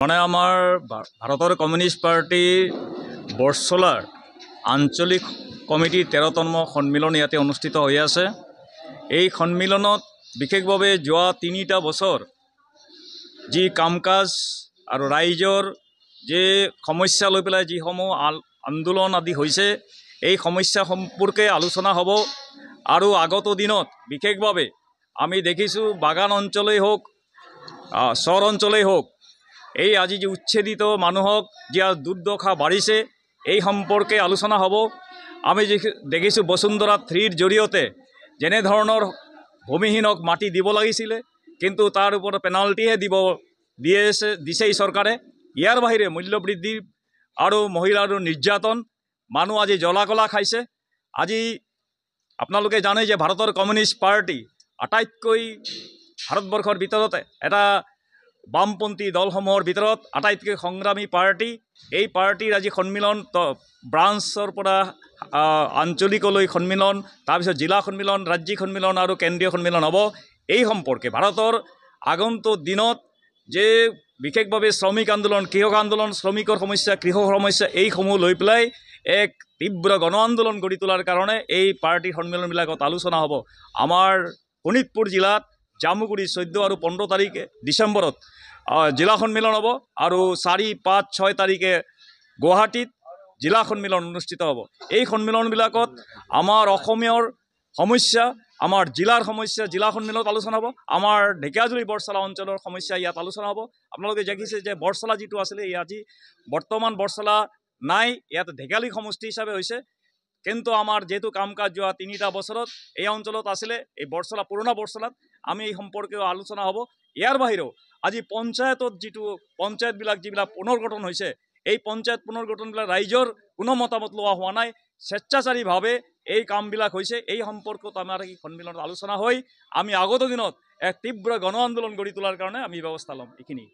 মানে আমাৰ ভাৰতৰ কমিউনিষ্ট পাৰ্টিৰ বৰছলাৰ আঞ্চলিক কমিটিৰ 13তম সন্মিলন ইয়াতে অনুষ্ঠিত হৈ আছে। এই সন্মিলনত বিশেষভাৱে যোৱা 3টা বছৰ যি কাম কাজ আৰু ৰাইজৰ যে সমস্যা লৈ পেলাই যিসমূহ আন্দোলন আদি হৈছে, এই সমস্যা সম্পৰ্কে আলোচনা হ'ব। আৰু আগত দিনত বিশেষভাৱে আমি দেখিছোঁ বাগান অঞ্চলেই হোক, চৰ অঞ্চলেই হোক, এই আজি যে উচ্ছেদিত মানুহক যে দুৰ্দশা বাঢ়িছে, এই সম্পৰ্কে আলোচনা হ'ব। আমি দেখিছোঁ বসুন্ধৰা 3ৰ জৰিয়তে যেনেধৰণৰ ভূমিহীনক মাটি দিব লাগিছিলে, কিন্তু তাৰ ওপৰত পেনাল্টিহে দিছে এই চৰকাৰে। ইয়াৰ বাহিৰে মূল্যবৃদ্ধি আৰু মহিলাৰ নিৰ্যাতন, মানুহ আজি জ্বলা কলা খাইছে। আজি আপোনালোকে জানে যে ভাৰতৰ কমিউনিষ্ট পাৰ্টি আটাইতকৈ ভাৰতবৰ্ষৰ ভিতৰতে এটা বামপন্থী দলসমূহৰ ভিতৰত আটাইতকৈ সংগ্ৰামী পাৰ্টি। এই পাৰ্টিৰ আজি সন্মিলন, ব্ৰাঞ্চৰ পৰা আঞ্চলিকলৈ সন্মিলন, তাৰপিছত জিলা সন্মিলন, ৰাজ্যিক সন্মিলন আৰু কেন্দ্ৰীয় সন্মিলন হ'ব। এই সম্পৰ্কে ভাৰতৰ আগন্তুক দিনত যে বিশেষভাৱে শ্ৰমিক আন্দোলন, কৃষক আন্দোলন, শ্ৰমিকৰ সমস্যা, কৃষকৰ সমস্যা, এইসমূহ লৈ পেলাই এক তীব্ৰ গণ আন্দোলন গঢ়ি তোলাৰ কাৰণে এই পাৰ্টিৰ সন্মিলনবিলাকত আলোচনা হ'ব। আমাৰ শোণিতপুৰ জিলাত জামুগুৰি 14 আৰু 15 তাৰিখে ডিচেম্বৰত জিলা সন্মিলন হ'ব, আৰু 4, 5, 6 তাৰিখে গুৱাহাটীত জিলা সন্মিলন অনুষ্ঠিত হ'ব। এই সন্মিলনবিলাকত আমাৰ অসমীয়াৰ সমস্যা, আমাৰ জিলাৰ সমস্যা জিলা সন্মিলনত আলোচনা হ'ব। আমাৰ ঢেকিয়াজুলি বৰছলা অঞ্চলৰ সমস্যা ইয়াত আলোচনা হ'ব। আপোনালোকে দেখিছে যে বৰছলা যিটো আছিলে, এই আজি বৰ্তমান বৰছলা নাই, ইয়াত ঢেকিয়াজুলি সমষ্টি হিচাপে হৈছে। কিন্তু আমাৰ যেহেতু কাম কাজ যোৱা 3টা বছৰত এই অঞ্চলত আছিলে, এই বৰছলা পুৰণা বৰছলাত আমি এই সম্পৰ্কেও আলোচনা হ'ব। ইয়াৰ বাহিৰেও আজি পঞ্চায়তত পঞ্চায়তবিলাক যিবিলাক পুনৰ্গঠন হৈছে, এই পঞ্চায়ত পুনৰ্গঠনবিলাক ৰাইজৰ কোনো মতামত লোৱা হোৱা নাই, স্বেচ্ছাচাৰীভাৱে এই কামবিলাক হৈছে। এই সম্পৰ্কত আমাৰ এই সন্মিলনত আলোচনা হৈ আমি আগত দিনত এক তীব্ৰ গণ আন্দোলন গঢ়ি তোলাৰ কাৰণে আমি ব্যৱস্থা ল'ম। এইখিনি।